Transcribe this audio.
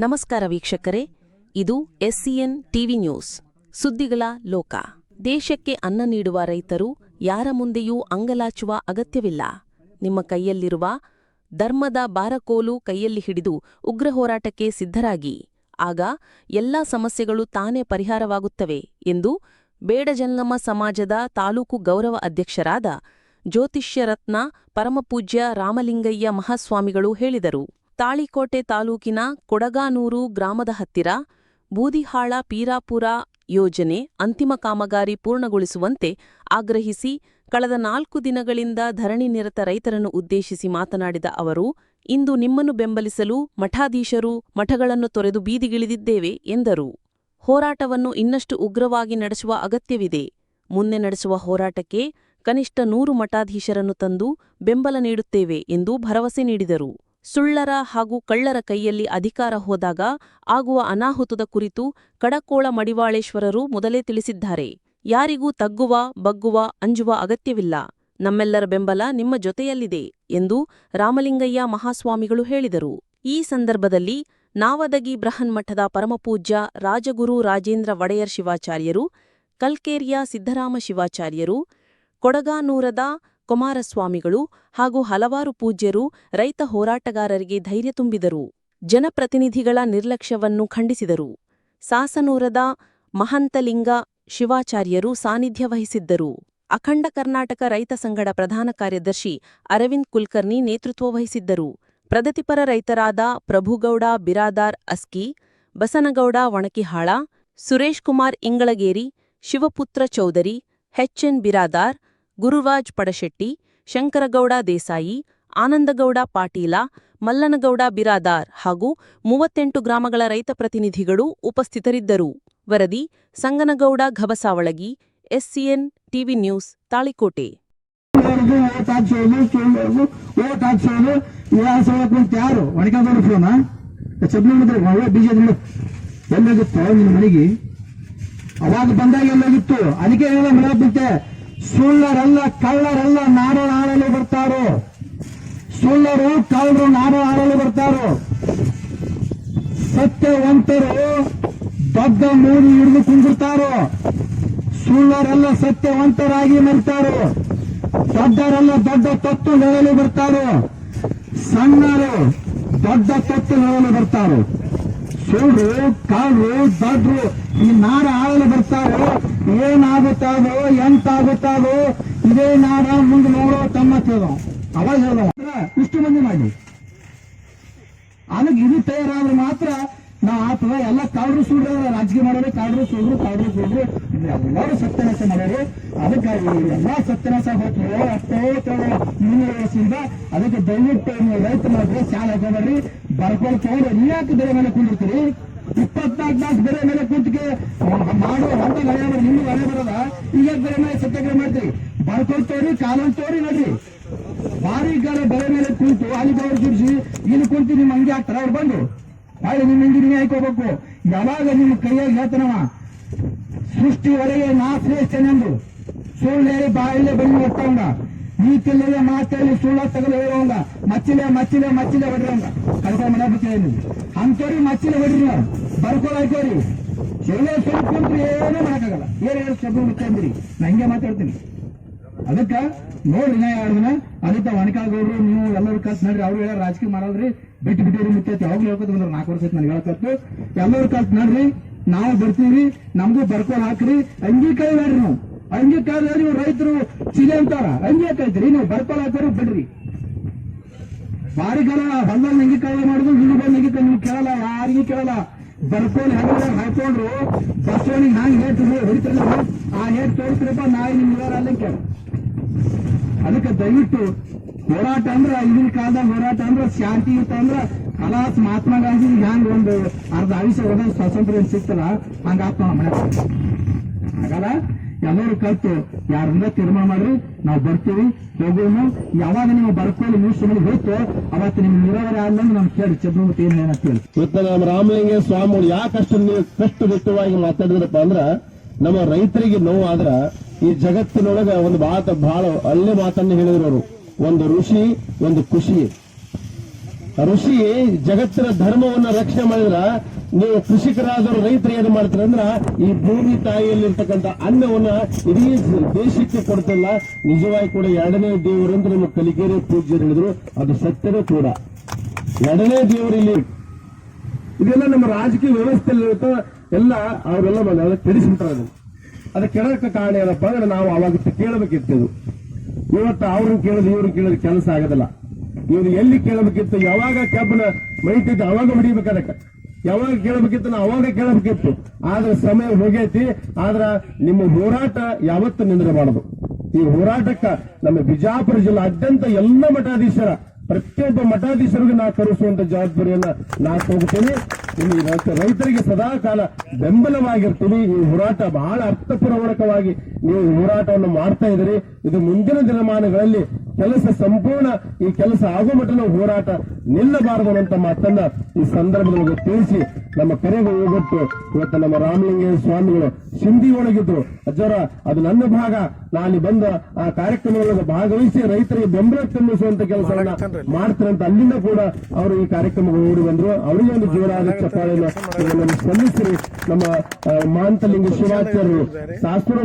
ನಮಸ್ಕಾರ ವೀಕ್ಷಕರೇ, ಇದು SCN ಟಿವಿ ನ್ಯೂಸ್ ಸುದ್ದಿಗಳ ಲೋಕ. ದೇಶಕ್ಕೆ ಅನ್ನ ನೀಡುವ ರೈತರು ಯಾರ ಮುಂದೆಯೂ ಅಂಗಲಾಚುವ ಅಗತ್ಯವಿಲ್ಲ. ನಿಮ್ಮ ಕೈಯಲ್ಲಿರುವ ಧರ್ಮದ ಬಾರಕೋಲು ಕೈಯಲ್ಲಿ ಹಿಡಿದು ಉಗ್ರ ಹೋರಾಟಕ್ಕೆ ಸಿದ್ಧರಾಗಿ. ಆಗ ಎಲ್ಲಾ ಸಮಸ್ಯೆಗಳು ತಾನೇ ಪರಿಹಾರವಾಗುತ್ತವೆ ಎಂದು ಬೇಡಜಂಗಮ ಸಮಾಜದ ತಾಲೂಕು ಗೌರವ ಅಧ್ಯಕ್ಷರಾದ ಜ್ಯೋತಿಷ್ಯ ರತ್ನ ಪರಮಪೂಜ್ಯ ರಾಮಲಿಂಗಯ್ಯ ಮಹಾಸ್ವಾಮಿಗಳು ಹೇಳಿದರು. ತಾಳಿಕೋಟೆ ತಾಲೂಕಿನ ಕೊಡಗಾನೂರು ಗ್ರಾಮದ ಹತ್ತಿರ ಬೂದಿಹಾಳ ಪೀರಾಪುರ ಯೋಜನೆ ಅಂತಿಮ ಕಾಮಗಾರಿ ಪೂರ್ಣಗೊಳಿಸುವಂತೆ ಆಗ್ರಹಿಸಿ ಕಳೆದ 4 ದಿನಗಳಿಂದ ಧರಣಿ ನಿರತ ರೈತರನ್ನು ಉದ್ದೇಶಿಸಿ ಮಾತನಾಡಿದ ಅವರು, ಇಂದು ನಿಮ್ಮನ್ನು ಬೆಂಬಲಿಸಲು ಮಠಾಧೀಶರು ಮಠಗಳನ್ನು ತೊರೆದು ಬೀದಿಗಿಳಿದಿದ್ದೇವೆ ಎಂದರು. ಹೋರಾಟವನ್ನು ಇನ್ನಷ್ಟು ಉಗ್ರವಾಗಿ ನಡೆಸುವ ಅಗತ್ಯವಿದೆ. ಮುಂದೆ ನಡೆಸುವ ಹೋರಾಟಕ್ಕೆ ಕನಿಷ್ಠ 100 ಮಠಾಧೀಶರನ್ನು ತಂದು ಬೆಂಬಲ ನೀಡುತ್ತೇವೆ ಎಂದು ಭರವಸೆ ನೀಡಿದರು. ಸುಳ್ಳರ ಹಾಗೂ ಕಳ್ಳರ ಕೈಯಲ್ಲಿ ಅಧಿಕಾರ ಹೋದಾಗ ಆಗುವ ಅನಾಹುತದ ಕುರಿತು ಕಡಕೋಳ ಮಡಿವಾಳೇಶ್ವರರು ಮೊದಲೇ ತಿಳಿಸಿದ್ದಾರೆ. ಯಾರಿಗೂ ತಗ್ಗುವ, ಬಗ್ಗುವ, ಅಂಜುವ ಅಗತ್ಯವಿಲ್ಲ. ನಮ್ಮೆಲ್ಲರ ಬೆಂಬಲ ನಿಮ್ಮ ಜೊತೆಯಲ್ಲಿದೆ ಎಂದು ರಾಮಲಿಂಗಯ್ಯ ಮಹಾಸ್ವಾಮಿಗಳು ಹೇಳಿದರು. ಈ ಸಂದರ್ಭದಲ್ಲಿ ನಾವದಗಿ ಬೃಹನ್ಮಠದ ಪರಮಪೂಜ್ಯ ರಾಜಗುರು ರಾಜೇಂದ್ರ ಒಡೆಯರ್ ಶಿವಾಚಾರ್ಯರು, ಕಲ್ಕೇರಿಯ ಸಿದ್ದರಾಮ ಶಿವಾಚಾರ್ಯರು, ಕೊಡಗಾನೂರದ ಕುಮಾರಸ್ವಾಮಿಗಳು ಹಾಗೂ ಹಲವಾರು ಪೂಜ್ಯರು ರೈತ ಹೋರಾಟಗಾರರಿಗೆ ಧೈರ್ಯ ತುಂಬಿದರು. ಜನಪ್ರತಿನಿಧಿಗಳ ನಿರ್ಲಕ್ಷ್ಯವನ್ನು ಖಂಡಿಸಿದರು. ಸಾಸನೂರದ ಮಹಂತಲಿಂಗ ಶಿವಾಚಾರ್ಯರು ಸಾನ್ನಿಧ್ಯ ವಹಿಸಿದ್ದರು. ಅಖಂಡ ಕರ್ನಾಟಕ ರೈತ ಸಂಘದ ಪ್ರಧಾನ ಕಾರ್ಯದರ್ಶಿ ಅರವಿಂದ್ ಕುಲಕರ್ಣಿ ನೇತೃತ್ವ ವಹಿಸಿದ್ದರು. ಪ್ರಗತಿಪರ ರೈತರಾದ ಪ್ರಭುಗೌಡ ಬಿರಾದಾರ್ ಅಸ್ಕಿ, ಬಸನಗೌಡ ವಣಕಿಹಾಳ, ಸುರೇಶ್ ಕುಮಾರ್ ಇಂಗಳಗೇರಿ, ಶಿವಪುತ್ರ ಚೌಧರಿ, ಎನ್ ಬಿರಾದಾರ್, ಗುರುರಾಜ್ ಪಡಶೆಟ್ಟಿ, ಶಂಕರಗೌಡ ದೇಸಾಯಿ, ಆನಂದಗೌಡ ಪಾಟೀಲ, ಮಲ್ಲನಗೌಡ ಬಿರಾದಾರ್ ಹಾಗೂ 38 ಗ್ರಾಮಗಳ ರೈತ ಪ್ರತಿನಿಧಿಗಳು ಉಪಸ್ಥಿತರಿದ್ದರು. ವರದಿ Sanganagouda Ghabasavalagi, SCN TV news, Talikote. ಅವಾಗ ಬಂದಾಗ ಎಲ್ಲಾಗಿತ್ತು, ಅದಕ್ಕೆ ಎಲ್ಲ ಹೇಳಬಿಟ್ಟೆ, ಸುಳ್ಳರಲ್ಲ ಕಳ್ಳರಲ್ಲ ನಾಡು ಆಡಲು ಬರ್ತಾರೋ. ಸುಳ್ಳರು ಕಳ್ಳರು ನಾಡು ಆಡಲು ಬರ್ತಾರೋ. ಸತ್ಯವಂತರು ದೊಡ್ಡ ಮೂಡಿ ಹಿಡಿದು ಕುಂದಿರ್ತಾರೋ. ಸುಳ್ಳರೆಲ್ಲ ಸತ್ಯವಂತರಾಗಿ ಮರ್ತಾರೋ. ದೊಡ್ಡರೆಲ್ಲ ದೊಡ್ಡ ತತ್ತು ಹೇಳಲು ಬರ್ತಾರೋ. ಸಣ್ಣರು ದೊಡ್ಡ ತತ್ತು ಹೇಳಲು ಬರ್ತಾರೋ. ಸುಳ್ಳು ಕಳ್ಳರು ದೊಡ್ಡರು ಈ ನಾಡ ಆಳಲು ಬರ್ತಾರೋ. ಏನಾಗುತ್ತಾದೋ ಎಂತಾಗುತ್ತಾದೋ ಇದೇ ನಾಡ ಮುಂದೆ ನೋಡೋ ತಮ್ಮ ಅವಾಗ ಹೇಳೋ ಇಷ್ಟು ಮಂದಿ ಮಾಡಿ ಅದಕ್ಕೆ ಇದು ತಯಾರಾದ್ರೆ ಮಾತ್ರ ನಾವು ಆತದ. ಎಲ್ಲ ಕಳ್ಳರು ಸುಳ್ಳು ರಾಜಕೀಯ ಮಾಡೋರು, ಕಳ್ಳರು ಸುಳ್ಳು ಎಲ್ಲರೂ ಸತ್ಯನಾಶ ಮಾಡೋರು. ಅದಕ್ಕಾಗಿ ಎಲ್ಲಾ ಸತ್ಯನಾಶ ಹೋಗ್ತದೆ ಅಷ್ಟೇ ಮುಂದಿನ ವರ್ಷದಿಂದ. ಅದಕ್ಕೆ ದಯವಿಟ್ಟು ನೀವು ರೈತ ಮಾಡಿದ್ರೆ ಶಾಲೆ ಹಾಕೋದ್ರಿ ಬರ್ಕೊಳ್ತವ್ರು. ನೀವ್ಯಾಕೆ ಬೇರೆ ಮೇಲೆ ಕುಂದಿರ್ತೀರಿ? 24 ಬೇರೆ ಮೇಲೆ ಕುಂತಿಗೆ ಮಾಡುವ ಹೊಂದ ಗಳೆ ಬರ, ನಿಮ್ಗೆ ಗಳೆ ಬರೋದ. ಈಗ ಬೇರೆ ಮೇಲೆ ಸತ್ಯಾಗ್ರಹ ಮಾಡ್ತೀರಿ, ಬರ್ಕೊಳ್ತವ್ರಿ, ಕಾಲಂತವ್ರಿ. ನೋಡ್ರಿ ಭಾರಿ ಗಾಲ ಬೇರೆ ಮೇಲೆ ಕುಂತು ಅಲ್ಲಿ ಅವ್ರು ಜುಡಿಸಿ ಇಲ್ಲಿ ಕುಂತು ನಿಮ್ ಹಂಗೆ ಹಾಕ್ತಾರ. ಅವ್ರು ಬಂದು ಹಾಗೆ ನಿಮ್ ಹಿಂದಿನ ಹಾಕೋಬೇಕು. ಯಾವಾಗ ನಿಮ್ಮ ಕೈಯಾಗಿ ಹೇಳ್ತಾನವ ಸೃಷ್ಟಿವರೆಗೆ ನಾ ಶ್ರೇಷ್ಠನೆಂದು ಸುಳ್ಳು ಹೇಳಿ ಬಾಯಿಲೆ ಬನ್ನಿ ಹೊಟ್ಟವಂಗ, ನೀತಿಲ್ಲದೆ ಮಾತೇಳಿ ಸುಳ್ಳ ತಗಲು ಹೇಳುವಂಗ, ಮಚ್ಚಿಲೆ ಮಚ್ಚಿಲೆ ಮಚ್ಚಿಲೆ ಹೊಡ್ರಂಗ ಕಳಸ ಮನೆ ಬಿಟ್ಟಿದೆ. ಅಂತವ್ರಿ ಮಚ್ಚಿಲೆ ಹೊಡ್ರಿ, ನಾವು ಬರ್ಕೊಳ್ ಹಾಕೋರಿ. ಸುಳ್ಳೆ ಸುಳ್ಳು ಕುಂತ್ರಿ ಏನೂ ಮಾಡಕ್ಕಾಗಲ್ಲ. ಏನ್ ಶಬ್ದ ಮುಚ್ಚಿರಿ, ನಾ ಹಿಂಗೆ ಮಾತಾಡ್ತೀನಿ. ಅದಕ್ಕ ನೋಡ್ರಿ ನಾ 2 ದಿನ ಅದಕ್ಕೆ ಒಣಕಾಗೌಡ್ರು ನೀವು ಎಲ್ಲರೂ ಕಲ್ತ್ ನಡ್ರಿ. ಅವ್ರು ಹೇಳ ರಾಜಕೀಯ ಮಾಡಲ್ರಿ, ಬಿಟ್ಟು ಬಿಟ್ಟಿರಿ ಮುಚ್ಚೈತಿ. ಯಾವಾಗ್ಲೂ ಹೇಳ್ಕೊತ ಬಂದ್ರು 4 ವರ್ಷ ನನಗೆ ಹೇಳ್ಕತ್ತು. ಎಲ್ಲರೂ ಕಲ್ತ್ ನಡ್ರಿ, ನಾವು ಬರ್ತೀವಿ, ನಮ್ಗೂ ಬರ್ಕೊಳ್ ಹಾಕ್ರಿ. ಅಂಗಿ ಕೈ ಬೇಡ್ರಿ. ನಾವು ಅಂಗಿ ಕೈ ನೀವು ರೈತರು ಚಿಲೆ ಅಂತಾರ, ಅಂಗಿ ಕೈತ್ರಿ ನೀವು ಬರ್ಕೊಳ್ ಹಾಕೋರಿ ಬಿಡ್ರಿ. ಬಾರಿ ಕಾಲ ಹೊಲದಲ್ಲಿ ನಂಗಿ ಕಾಲ ಮಾಡುದು, ಇಲ್ಲಿ ಬಂದು ನಂಗಿ ಕೈ ನೀವು ಕೇಳಲ್ಲ, ಯಾರಿಗೂ ಕೇಳಲ್ಲ. ಬರ್ಕೊಂಡು ಹೆಂಗ ಹಾಕೊಂಡ್ರು ಬಸವನಿಗೆ ಹ್ಯಾಂಗ್ ಹೇಟ್ ಹೊಡಿತಿರ್ಲ ಆ ಹೇಟ್ ತೋರಿಸ್ರಪ್ಪ, ನಾಯಿ ನಿಮ್ಗೆ ಅಲ್ಲೇ ಕೇಳ. ಅದಕ್ಕೆ ದಯವಿಟ್ಟು ಹೋರಾಟ ಅಂದ್ರ ಈಗಿನ ಕಾಲದಾಗ ಹೋರಾಟ ಅಂದ್ರ ಶಾಂತಿ ಇತ್ತು ಅಂದ್ರ ಕಲಾಸ್ ಮಹಾತ್ಮ ಗಾಂಧಿ ಹ್ಯಾಂಗ ಒಂದು ಅರ್ಧ ಆಯುಷ್ಯ ಹೋದ ಸ್ವಾತಂತ್ರ್ಯ ಸಿಗ್ತಲ್ಲ ಹಂಗ ಆತ್ಮ ಮನೆ ಆಗಲ್ಲ. ಎಲ್ಲರೂ ಕಲ್ತು ಯಾರಿಂದ ತೀರ್ಮಾನ ಮಾಡ್ರಿ, ನಾವು ಬರ್ತೀವಿ ಹೋಗೋನು. ಯಾವಾಗ ನೀವು ಬರ್ಕೊಳ್ಳಿ ನ್ಯೂಸ್ ಮೇಲೆ ಹೋಯ್ತು ಅವತ್ತು ನಿಮ್ ನೀರಾವರಿ ಆದ್ಮೇಲೆ ನಮ್ಗೆ ಕೇಳಿ ಚಂದ್ರಮತಿ ಏನಂತ ಹೇಳಿ. ಇವತ್ತು ನಮ್ಮ ರಾಮಲಿಂಗ ಸ್ವಾಮಿಗಳು ಯಾಕಷ್ಟು ಕಷ್ಟವಿತ್ತವಾಗಿ ಮಾತಾಡಿದ್ರಪ್ಪ ಅಂದ್ರ, ನಮ್ಮ ರೈತರಿಗೆ ನೋವು ಆದ್ರ ಈ ಜಗತ್ತಿನೊಳಗ ಒಂದು ಬಹಳ ಒಳ್ಳೆ ಮಾತನ್ನು ಹೇಳಿದ್ರು ಅವರು. ಒಂದು ಋಷಿ, ಒಂದು ಖುಷಿ. ಋಷಿ ಜಗತ್ತಿನ ಧರ್ಮವನ್ನ ರಕ್ಷಣೆ ಮಾಡಿದ್ರ ನೀವು ಕೃಷಿಕರಾದವರು ರೈತರು ಏನು ಮಾಡ್ತಾರೆ ಅಂದ್ರ ಈ ಭೂಮಿ ತಾಯಿಯಲ್ಲಿರ್ತಕ್ಕಂಥ ಅನ್ನವನ್ನ ಇಡೀ ದೇಶಕ್ಕೆ ಕೊಡ್ತಿಲ್ಲ. ನಿಜವಾಗಿ ಕೂಡ ಎರಡನೇ ದೇವರು ಅಂತ ನಮ್ಮ ಕಲಿಕೇರಿ ಪೂಜ್ಯರು ಹೇಳಿದ್ರು, ಅದು ಸತ್ಯನೂ ಕೂಡ. ಎರಡನೇ ದೇವರು ಇಲ್ಲಿ ಇದೆಲ್ಲ ನಮ್ಮ ರಾಜಕೀಯ ವ್ಯವಸ್ಥೆಯಲ್ಲಿರುತ್ತೋ ಎಲ್ಲ ಅವರೆಲ್ಲ ಕೆಡಿಸ್ಬಿಟ್ರೆ ಅದು ಕೆಡಕ್ಕೆ ಕಾರಣ ಏನಪ್ಪ ಅಂದ್ರೆ ನಾವು ಅವಾಗ ಕೇಳಬೇಕಿತ್ತು. ಇವತ್ತು ಅವ್ರನ್ನ ಕೇಳಿದ್ರೆ ಇವ್ರನ್ನ ಕೇಳಿದ್ರೆ ಕೆಲಸ ಆಗೋದಿಲ್ಲ. ಇವ್ರು ಎಲ್ಲಿ ಕೇಳಬೇಕಿತ್ತು, ಯಾವಾಗ ಕೆಬ್ಬನ ಮೈತಿದ್ದು ಅವಾಗ ಹೊಡಿಬೇಕು, ಅದಕ್ಕೆ ಯಾವಾಗ ಕೇಳಬೇಕಿತ್ತು ನಾವು ಅವಾಗ ಕೇಳಬೇಕಿತ್ತು. ಆದ್ರೆ ಸಮಯ ಹೋಗೈತಿ. ಆದ್ರ ನಿಮ್ಮ ಹೋರಾಟ ಯಾವತ್ತು ನಿಂದ್ರಬಾರದು. ಈ ಹೋರಾಟಕ್ಕ ನಮ್ಮ ಬಿಜಾಪುರ ಜಿಲ್ಲಾದ್ಯಂತ ಎಲ್ಲ ಮಠಾಧೀಶರ ಪ್ರತಿಯೊಬ್ಬ ಮಠಾಧೀಶರಿಗೆ ನಾ ಕರೆಸುವಂತ ಜವಾಬ್ದಾರಿಯನ್ನ ನಾ ಹೋಗ್ತೀನಿ. ರೈತರಿಗೆ ಸದಾ ಕಾಲ ಬೆಂಬಲವಾಗಿರ್ತೀವಿ. ಈ ಹೋರಾಟ ಬಹಳ ಅರ್ಥಪೂರ್ವಕವಾಗಿ ನೀವು ಹೋರಾಟವನ್ನು ಮಾಡ್ತಾ ಇದ್ದೀರಿ. ಇದು ಮುಂದಿನ ದಿನಮಾನಗಳಲ್ಲಿ ಕೆಲಸ ಸಂಪೂರ್ಣ ಈ ಕೆಲಸ ಆಗೋ ಮಟ್ಟನ ಹೋರಾಟ ನಿಲ್ಲಬಾರದು ಅನ್ನುವಂತ ಮಾತನ್ನ ಈ ಸಂದರ್ಭದಲ್ಲಿ ತಿಳಿಸಿ ನಮ್ಮ ಕರೆಗೆ ಹೋಗ್ಬಿಟ್ಟು ಇವತ್ತು ನಮ್ಮ ರಾಮಲಿಂಗೇಶ್ವರ ಸ್ವಾಮಿಗಳು ಸಿಂಧಿ ಒಳಗಿದ್ರು. ಅಜ್ಜರ ಅದು ನನ್ನ ಭಾಗ, ನಾನು ಬಂದ ಆ ಕಾರ್ಯಕ್ರಮಗಳಲ್ಲಿ ಭಾಗವಹಿಸಿ ರೈತರಿಗೆ ಬೆಂಬಲ ತುಂಬಿಸುವಂತ ಕೆಲಸವನ್ನ ಮಾಡ್ತಾರೆ ಅಂತ ಅಲ್ಲಿಂದ ಕೂಡ ಅವರು ಈ ಕಾರ್ಯಕ್ರಮಕ್ಕೆ ಓಡಿ ಬಂದ್ರು. ಅವರಿಗೆ ಒಂದು ಜೋರಾದ ಚಪ್ಪಾಳೆಯನ್ನು ಸ್ಪಂದಿಸಿರಿ. ನಮ್ಮ ಮಾಂತಲಿಂಗ ಶಿವಾಚಾರ್ಯರು ಶಾಸ್ತ್ರ